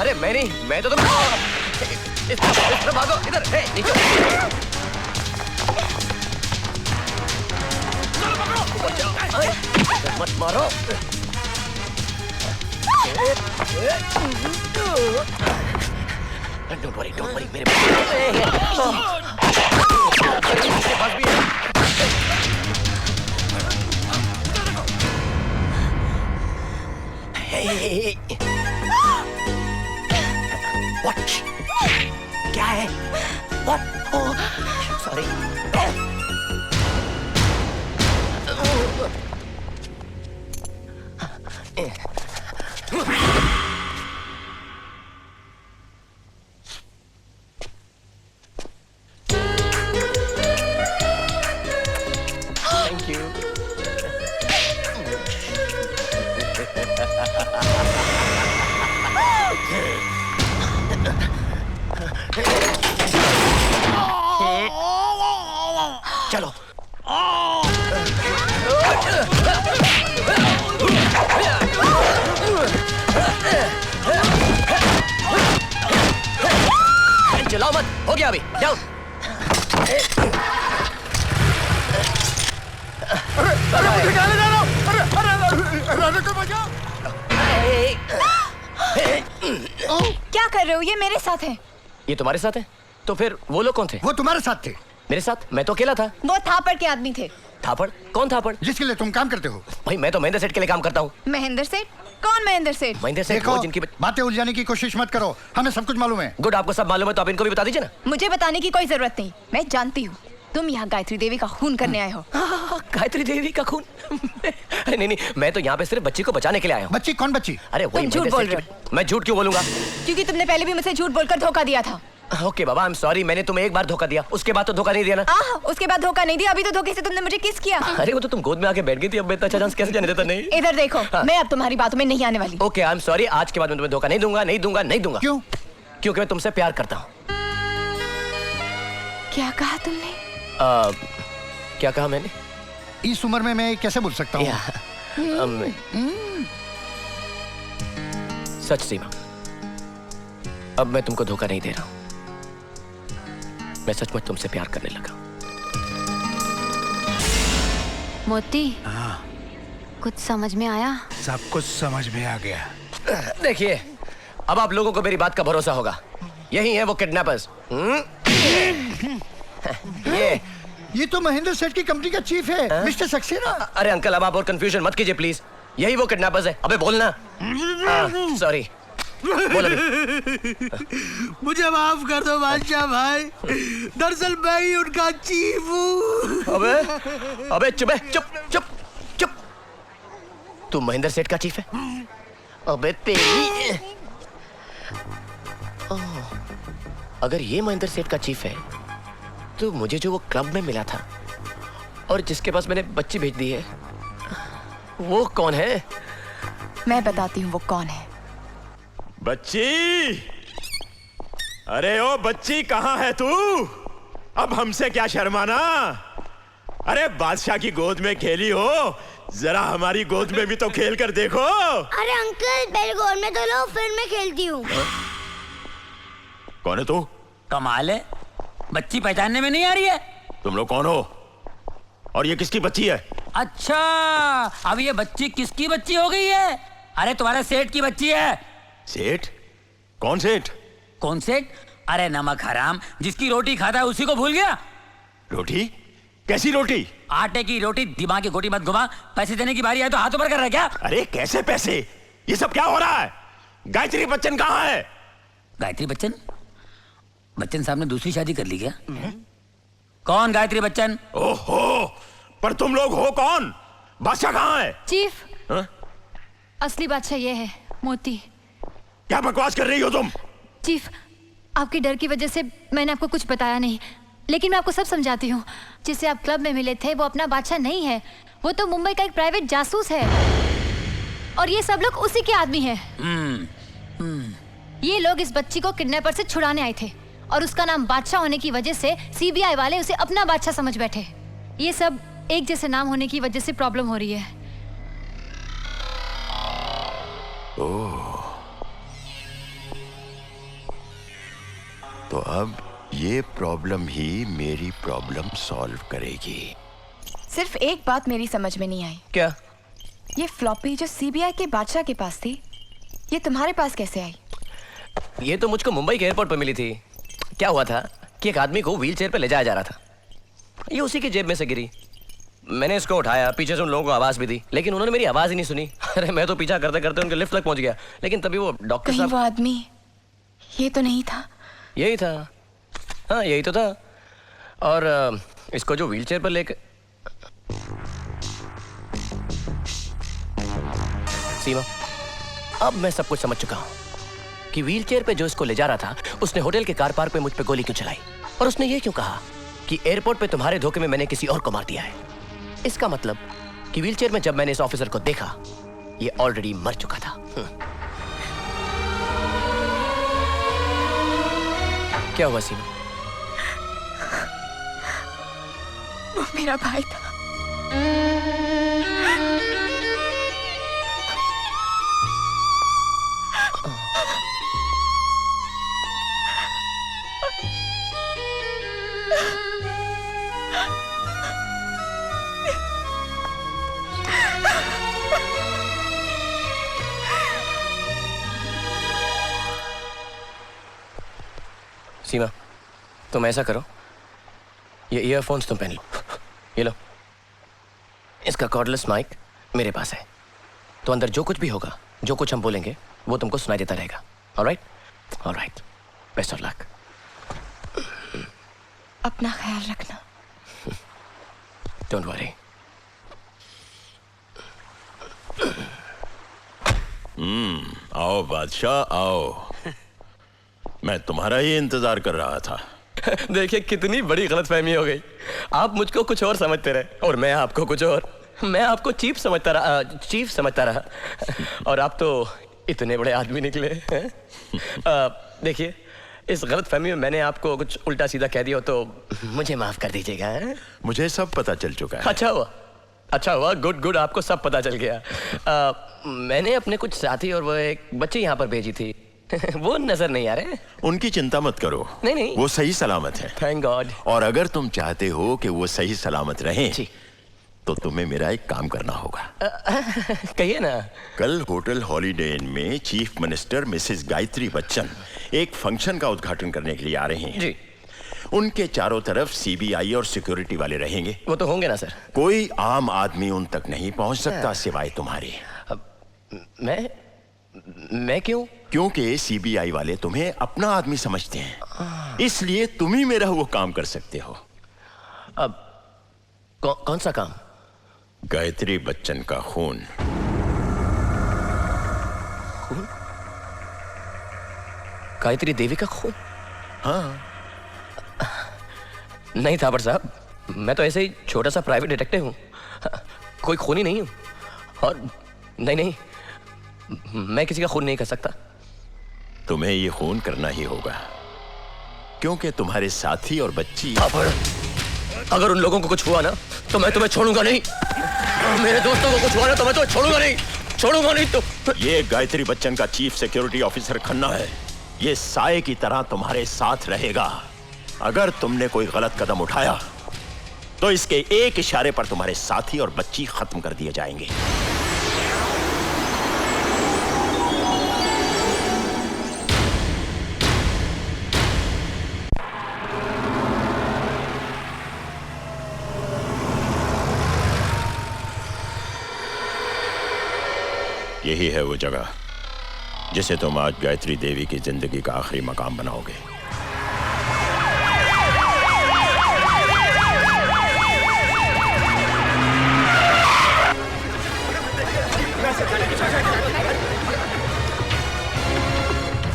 अरे मैं नहीं, मैं तो तुम्हें इस तरफ भागो, इधर नीचे मत मारो। डोंट वरी मेरे पास भी है। What? क्या है? What? Oh, sorry. Thank you. चलो। चलाओ मत, हो गया अभी, जाओ। क्या कर रहे हो? ये मेरे साथ है। ये तुम्हारे साथ है? तो फिर वो लोग कौन थे? वो तुम्हारे साथ थे। मेरे साथ? मैं तो अकेला था। वो थापड़ के आदमी थे। थापड़? कौन थापड़? जिसके लिए तुम काम करते हो। भाई मैं तो महेंद्र सेठ के लिए काम करता हूँ। महेंद्र सेठ? कौन महेंद्र सेठ? महेंद्र सेठ देखो, वो जिनकी बातें उलझाने की कोशिश मत करो, हमें सब कुछ मालूम है। गुड, आपको सब मालूम है तो आप इनको भी बता दीजिए ना। मुझे बताने की कोई जरूरत नहीं, मैं जानती हूँ। तुम यहाँ गायत्री देवी का खून करने आए हो। गायत्री देवी का खून? नहीं, मैं तो यहाँ पे सिर्फ बच्ची को बचाने के लिए आया हूँ। बच्ची? कौन बच्ची? अरे वही झूठ बोल रहे हो। मैं झूठ क्यों बोलूंगा? क्योंकि तुमने पहले भी मुझे झूठ बोलकर धोखा दिया था। Okay Baba, I am sorry, मैंने तुम्हें एक बार धोखा दिया, उसके बाद तो धोखा नहीं दिया ना। उसके बाद धोखा नहीं दिया, अभी तो धोखे से तुमने मुझे किस किया। अरे वो तो तुम गोद में आके बैठ गई थी, अब मैं इतना अच्छा चांस कैसे जाने देता? नहीं, इधर देखो, मैं अब तुम्हारी बातों में नहीं आने वाली। ओके, आई एम सॉरी, आज के बाद मैं तुम्हें धोखा नहीं दूंगा। क्यों? क्योंकि मैं तुमसे प्यार करता हूँ। क्या कहा तुमने? क्या कहा मैंने? इस उम्र में मैं कैसे बोल सकता हूँ? सच सीमा, अब मैं तुमको धोखा नहीं दे रहा हूँ, मैं सचमुच तुमसे प्यार करने लगा। मोती, कुछ समझ में आया? सब कुछ समझ में आ गया। देखिए, अब आप लोगों को मेरी बात का भरोसा होगा। यही है वो किडनैपर्स। ये तो महेंद्र सेठ की कंपनी का चीफ है, मिस्टर सक्सेना। अरे अंकल, अब आप और कंफ्यूजन मत कीजिए प्लीज। यही वो किडनैपर्स है। अबे बोलना। सॉरी, बोल अभी। मुझे माफ कर दो बादशाह भाई, दरअसल मैं ही उनका चीफ हूँ। अबे चुप तू महेंद्र सेठ का चीफ है? अबे तेरी, अगर ये महेंद्र सेठ का चीफ है तो मुझे जो वो क्लब में मिला था और जिसके पास मैंने बच्ची भेज दी है, वो कौन है? मैं बताती हूँ वो कौन है। बच्ची, अरे ओ बच्ची, कहां है तू? अब हमसे क्या शर्माना? अरे बादशाह की गोद में खेली हो, जरा हमारी गोद में भी तो खेल कर देखो। अरे अंकल, पहले गोद में तो लो, फिर मैं खेलती हूँ। कौन है तू? कमाल है, बच्ची पहचानने में नहीं आ रही है। तुम लोग कौन हो और ये किसकी बच्ची है? अच्छा, अब ये बच्ची किसकी बच्ची हो गई है? अरे तुम्हारे सेठ की बच्ची है। सेठ? कौन सेठ? कौन सेठ? अरे नमक हराम, जिसकी रोटी खाता है उसी को भूल गया। रोटी? कैसी रोटी? आटे की रोटी। दिमाग की गोटी मत घुमा, पैसे देने की बारी आए तो हाथ ऊपर कर रहा है क्या? अरे कैसे पैसे? ये सब क्या हो रहा है? गायत्री बच्चन कहाँ है? गायत्री बच्चन? बच्चन साहब ने दूसरी शादी कर ली क्या? कौन गायत्री बच्चन? ओहो, पर तुम लोग हो कौन? बादशाह कहाँ है? चीफ, हा? असली बादशाह ये है, मोती। क्या बकवास कर रही हो तुम? चीफ, आपके डर की वजह से मैंने आपको कुछ बताया नहीं, लेकिन मैं आपको सब समझाती हूँ। जिससे आप क्लब में मिले थे वो अपना बादशाह नहीं है, वो तो मुंबई का एक प्राइवेट जासूस है और ये सब लोग उसी के आदमी हैं। ये लोग इस बच्ची को किडनैपर से छुड़ाने आए थे और उसका नाम बादशाह होने की वजह से सीबीआई वाले उसे अपना बादशाह समझ बैठे। ये सब एक जैसे नाम होने की वजह से प्रॉब्लम हो रही है। तो अब ये प्रॉब्लम ही मेरी प्रॉब्लम सॉल्व करेगी। सिर्फ एक बात मेरी समझ में नहीं आई। क्या? ये फ्लॉपी जो सीबीआई के बादशाह के पास थी, ये तुम्हारे पास कैसे आई? ये तो मुझको मुंबई के एयरपोर्ट पर मिली थी। क्या हुआ था कि एक आदमी को व्हील चेयर पर ले जाया जा रहा था। ये उसी की जेब में से गिरी। मैंने इसको उठाया, पीछे से उन लोगों को आवाज भी दी, लेकिन उन्होंने मेरी आवाज ही नहीं सुनी। अरे मैं तो पीछा करते करते उनके लिफ्ट तक पहुंच गया, लेकिन तभी वो डॉक्टर कहीं साहब। वो आदमी ये तो नहीं था? यही था, हाँ यही तो था। और इसको जो व्हील चेयर पर लेकर सीमा, अब मैं सब कुछ समझ चुका हूं कि व्हील चेयर पे जो इसको ले जा रहा था, उसने होटल के कार पार्क पे मुझ पे गोली क्यों चलाई, और उसने ये क्यों कहा कि एयरपोर्ट पे तुम्हारे धोखे में मैंने किसी और को मार दिया है। इसका मतलब कि व्हील चेयर में जब मैंने इस ऑफिसर को देखा, ये ऑलरेडी मर चुका था। क्या हुआ सीमा? वो मेरा भाई था। सीमा, तुम ऐसा करो, ये ईयरफोन्स तुम पहन लो। ये लो, इसका कॉर्डलेस माइक मेरे पास है, तो अंदर जो कुछ भी होगा, जो कुछ हम बोलेंगे, वो तुमको सुनाई देता रहेगा। Alright? Alright, best of luck. अपना ख्याल रखना। Don't worry. आओ बादशाह आओ। मैं तुम्हारा ही इंतजार कर रहा था। देखिए कितनी बड़ी गलतफहमी हो गई। आप मुझको कुछ और समझते रहे और मैं आपको कुछ और। मैं आपको चीफ समझता रहा और आप तो इतने बड़े आदमी निकले हैं। देखिए, इस गलतफहमी में मैंने आपको कुछ उल्टा सीधा कह दिया हो तो मुझे माफ कर दीजिएगा। मुझे सब पता चल चुका है। अच्छा हुआ, गुड, आपको सब पता चल गया। मैंने अपने कुछ साथी और वो एक बच्ची यहाँ पर भेजी थी। वो नजर नहीं आ रहे। उनकी चिंता मत करो। नहीं, वो सही सलामत है। Thank God. और अगर तुम चाहते हो कि वो सही सलामत रहें, जी, तो तुम्हें मेरा एक काम करना होगा। कहिए ना। कल होटल हॉलीडे इन में chief minister Mrs Gayatri Bachchan एक फंक्शन का उद्घाटन करने के लिए आ रहे हैं। जी। उनके चारों तरफ सीबीआई और सिक्योरिटी वाले रहेंगे। वो तो होंगे ना सर। कोई आम आदमी उन तक नहीं पहुंच सकता सिवाय तुम्हारे। मैं क्यों? क्योंकि सीबीआई वाले तुम्हें अपना आदमी समझते हैं, इसलिए तुम ही मेरा वो काम कर सकते हो। अब कौन सा काम? गायत्री बच्चन का खून। खून? गायत्री देवी का खून? हाँ। नहीं थापर साहब, मैं तो ऐसे ही छोटा सा प्राइवेट डिटेक्टिव हूँ, कोई खूनी नहीं हूँ। और नहीं, मैं किसी का खून नहीं कर सकता। तुम्हें ये खून करना ही होगा, क्योंकि तुम्हारे साथी और बच्ची। अगर उन लोगों को कुछ हुआ ना तो मैं तुम्हें छोड़ूंगा नहीं। मेरे दोस्तों को कुछ हुआ ना तो मैं तुम्हें छोड़ूंगा नहीं तो। ये गायत्री बच्चन का चीफ सिक्योरिटी ऑफिसर खन्ना है। ये साए की तरह तुम्हारे साथ रहेगा। अगर तुमने कोई गलत कदम उठाया तो इसके एक इशारे पर तुम्हारे साथी और बच्ची खत्म कर दिए जाएंगे। यही है वो जगह जिसे तुम आज गायत्री देवी की जिंदगी का आखिरी मकाम बनाओगे।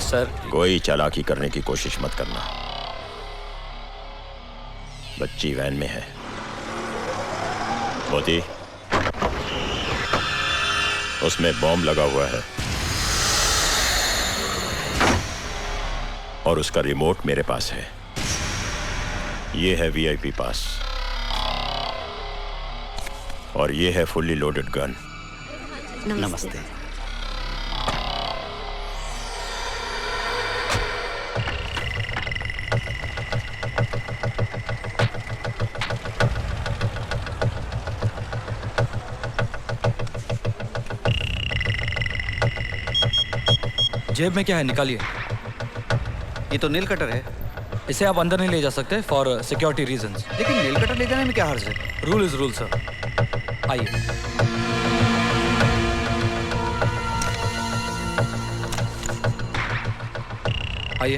सर, कोई चालाकी करने की कोशिश मत करना। बच्ची वैन में है। मोती, उसमें बॉम्ब लगा हुआ है और उसका रिमोट मेरे पास है। ये है वीआईपी पास और ये है फुल्ली लोडेड गन। नमस्ते। जेब में क्या है, निकालिए। ये तो नेल कटर है। इसे आप अंदर नहीं ले जा सकते फॉर सिक्योरिटी रीजंस। लेकिन नेल कटर ले जाने में क्या हर्ज है? Rule is rule sir. आइए। आइए।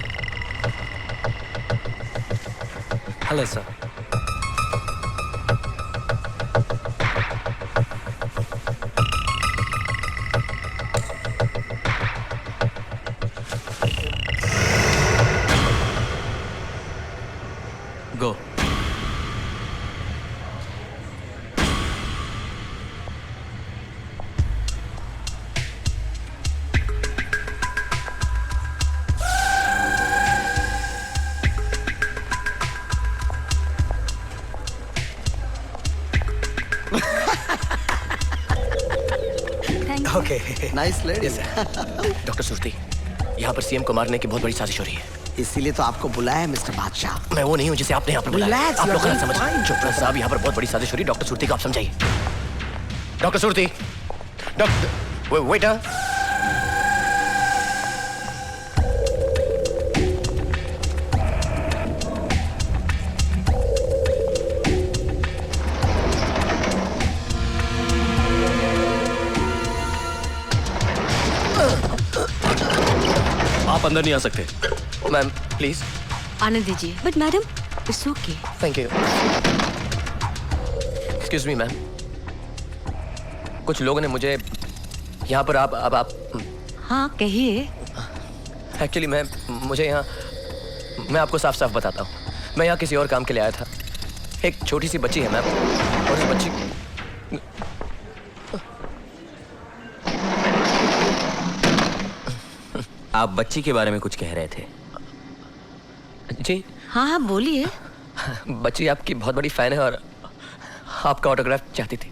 Hello sir. Go. Okay, nice lady. Doctor Surti, यहाँ पर सीएम को मारने की बहुत बड़ी साजिश हो रही है। इसीलिए तो आपको बुलाया है मिस्टर बादशाह। मैं वो नहीं हूँ जिसे आपने यहाँ पर बुलाया। Relax, आप लोग you're गलत doing समझ रहे हैं। चुप रहो साहब, यहाँ पर बहुत बड़ी साजिश हो रही है। डॉक्टर सुरती को आप समझाइए। Doctor Surti, doctor waiter. आप अंदर नहीं आ सकते। मैम प्लीज आने दीजिए। But madam it's okay. Thank you. Excuse me ma'am, कुछ लोगों ने मुझे यहाँ पर आप हाँ कहिए। एक्चुअली मुझे यहाँ, मैं आपको साफ साफ बताता हूँ, मैं यहाँ किसी और काम के लिए आया था। एक छोटी सी बच्ची है मैम, और उस बच्ची आप बच्ची के बारे में कुछ कह रहे थे। जी हाँ हाँ बोलिए। बच्ची आपकी बहुत बड़ी फैन है और आपका ऑटोग्राफ चाहती थी।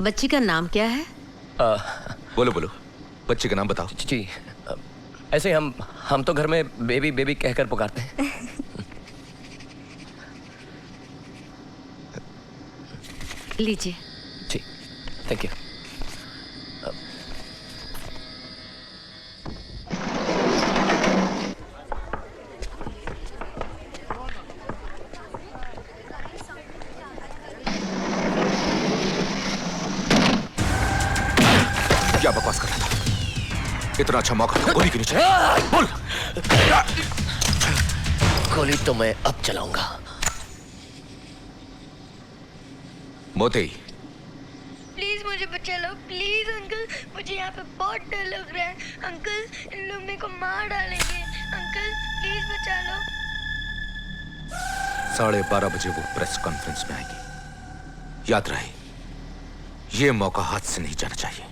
बच्ची का नाम क्या है? बोलो बोलो, बच्ची का नाम बताओ। जी ऐसे हम तो घर में बेबी बेबी कहकर पुकारते हैं। लीजिए। जी थैंक यू। क्या बकवास कर रहा था? इतना अच्छा मौका गोली क्यों नहीं चलाई? बोल। गोली तो मैं अब चलाऊंगा। मोती, प्लीज मुझे बचा लो, प्लीज अंकल। मुझे यहाँ पे बहुत डर लग रहा है अंकल। इन लोग मेरे को मार डालेंगे अंकल, प्लीज बचा लो। 12:30 बजे वो प्रेस कॉन्फ्रेंस में आएगी। याद रहे, ये मौका हाथ से नहीं जाना चाहिए।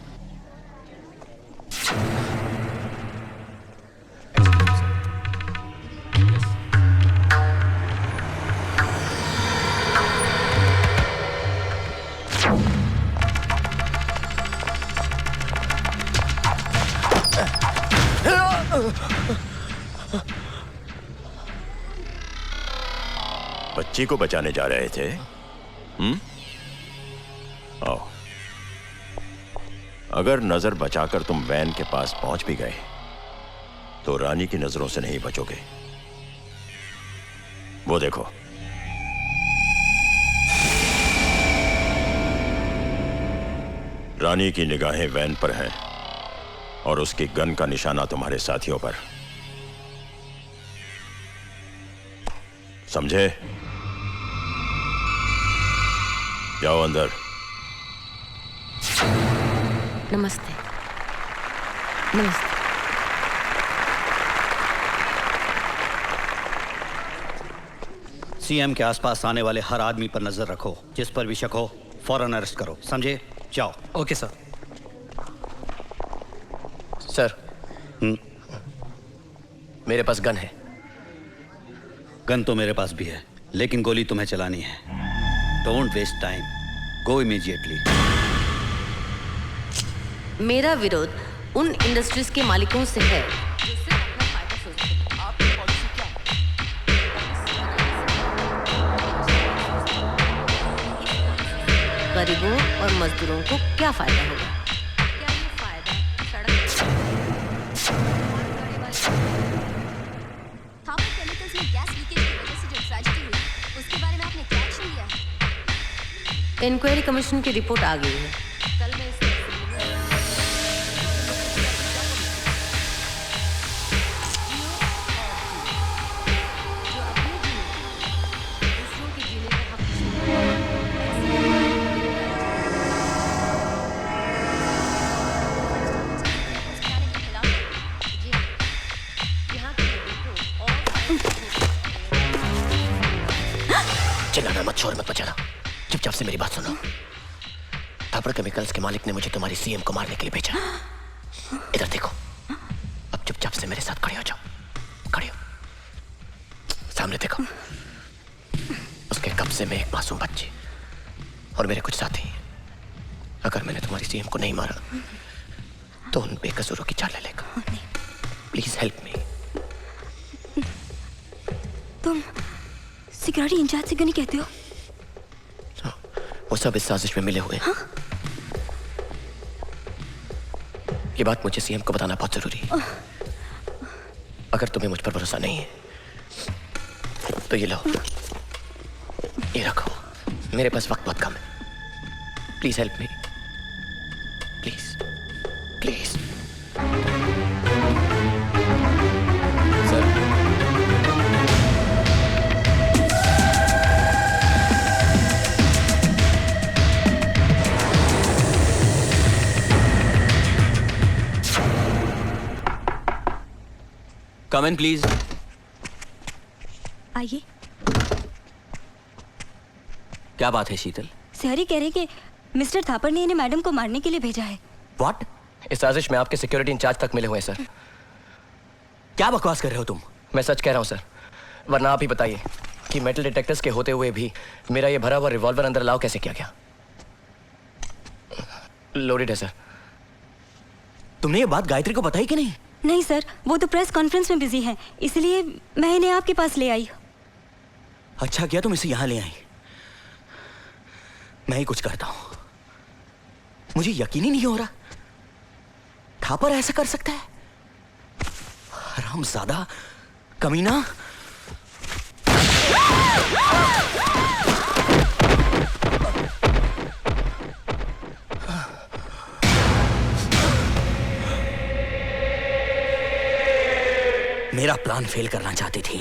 बच्ची को बचाने जा रहे थे? आओ। अगर नजर बचाकर तुम वैन के पास पहुंच भी गए तो रानी की नजरों से नहीं बचोगे। वो देखो, रानी की निगाहें वैन पर हैं और उसकी गन का निशाना तुम्हारे साथियों पर। समझे? जाओ अंदर। नमस्ते। नमस्ते। सीएम के आसपास आने वाले हर आदमी पर नजर रखो। जिस पर भी शक हो फौरन अरेस्ट करो, समझे? जाओ। Okay sir. सर मेरे पास गन है। गन तो मेरे पास भी है, लेकिन गोली तुम्हें चलानी है। Don't waste time, go immediately. मेरा विरोध उन इंडस्ट्रीज के मालिकों से है जो सिर्फ अपना फायदा सोचते हैं। आपकी पॉलिसी क्या है? गरीबों और मजदूरों को क्या फायदा होगा? क्या ये फायदा थापर केमिकल्स में गैस लीकेज की वजह से जो ट्रेजेडी हुई, उसके बारे में आपने क्या एक्शन लिया है? इंक्वायरी कमीशन की रिपोर्ट आ गई है। कल मैं इसे चिल्लाना मत, शोर मत मचाना, चुपचाप से मेरी बात सुनो। थापड़ केमिकल्स के मालिक ने मुझे तुम्हारी सीएम को मारने के लिए भेजा। इधर देखो, अब चुपचाप से मेरे साथ खड़े हो जाओ। खड़े हो, सामने देखो। उसके कब्जे में एक मासूम बच्ची और मेरे कुछ साथी। अगर मैंने तुम्हारी सीएम को नहीं मारा तो उन बेकसूरों की जान ले लेगा। Please help me. तुम सिक्योरिटी इंचार्ज से क्यों नहीं कहते हो? वो सब इस साजिश में मिले हुए हैं। ये बात मुझे सीएम को बताना बहुत जरूरी है। अगर तुम्हें मुझ पर भरोसा नहीं है तो ये लो, ये रखो। मेरे पास वक्त बहुत कम है। Please help me, please please. Come in please. आइए। क्या बात है शीतल? सर ही कह रहे कि मिस्टर थापर ने इन्हें मैडम को मारने के लिए भेजा है। व्हाट? इस साजिश में आपके सिक्योरिटी इंचार्ज तक मिले हुए हैं सर। क्या बकवास कर रहे हो तुम? मैं सच कह रहा हूं सर, वरना आप ही बताइए कि मेटल डिटेक्टर्स के होते हुए भी मेरा ये भरा हुआ रिवॉल्वर अंदर अलाउ कैसे किया गया? लोडेड है सर। तुमने ये बात गायत्री को बताई कि नहीं? नहीं सर, वो तो प्रेस कॉन्फ्रेंस में बिजी हैं, इसलिए मैं इन्हें आपके पास ले आई। अच्छा किया तुम इसे यहां ले आई। मैं ही कुछ करता हूं। मुझे यकीन ही नहीं हो रहा थापर ऐसा कर सकता है। हरामजादा, कमीना। मेरा प्लान फेल करना चाहती थी।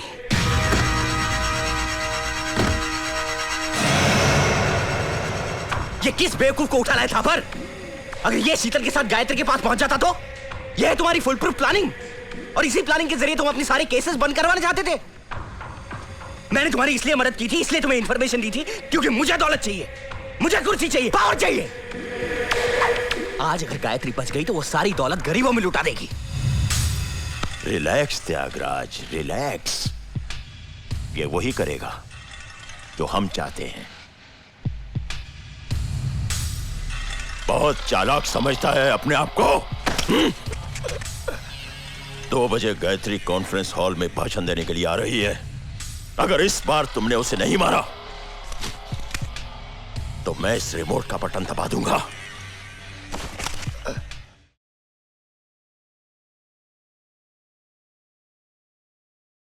ये किस बेवकूफ को उठा लाया था पर? अगर ये शीतल के साथ गायत्री के पास पहुंच जाता तो? ये है तुम्हारी फुल प्रूफ प्लानिंग, और इसी प्लानिंग के जरिए तुम अपनी सारे केसेस बंद करवाना चाहते थे। मैंने तुम्हारी इसलिए मदद की थी, इसलिए तुम्हें इंफॉर्मेशन दी थी क्योंकि मुझे दौलत चाहिए, मुझे कुर्सी चाहिए, पावर चाहिए। आज अगर गायत्री बच गई तो वो सारी दौलत गरीबों में लुटा देगी। Relax Tyagaraj, relax. ये वही करेगा जो हम चाहते हैं। बहुत चालाक समझता है अपने आप को। 2 बजे गायत्री कॉन्फ्रेंस हॉल में भाषण देने के लिए आ रही है। अगर इस बार तुमने उसे नहीं मारा तो मैं इस रिमोट का बटन दबा दूंगा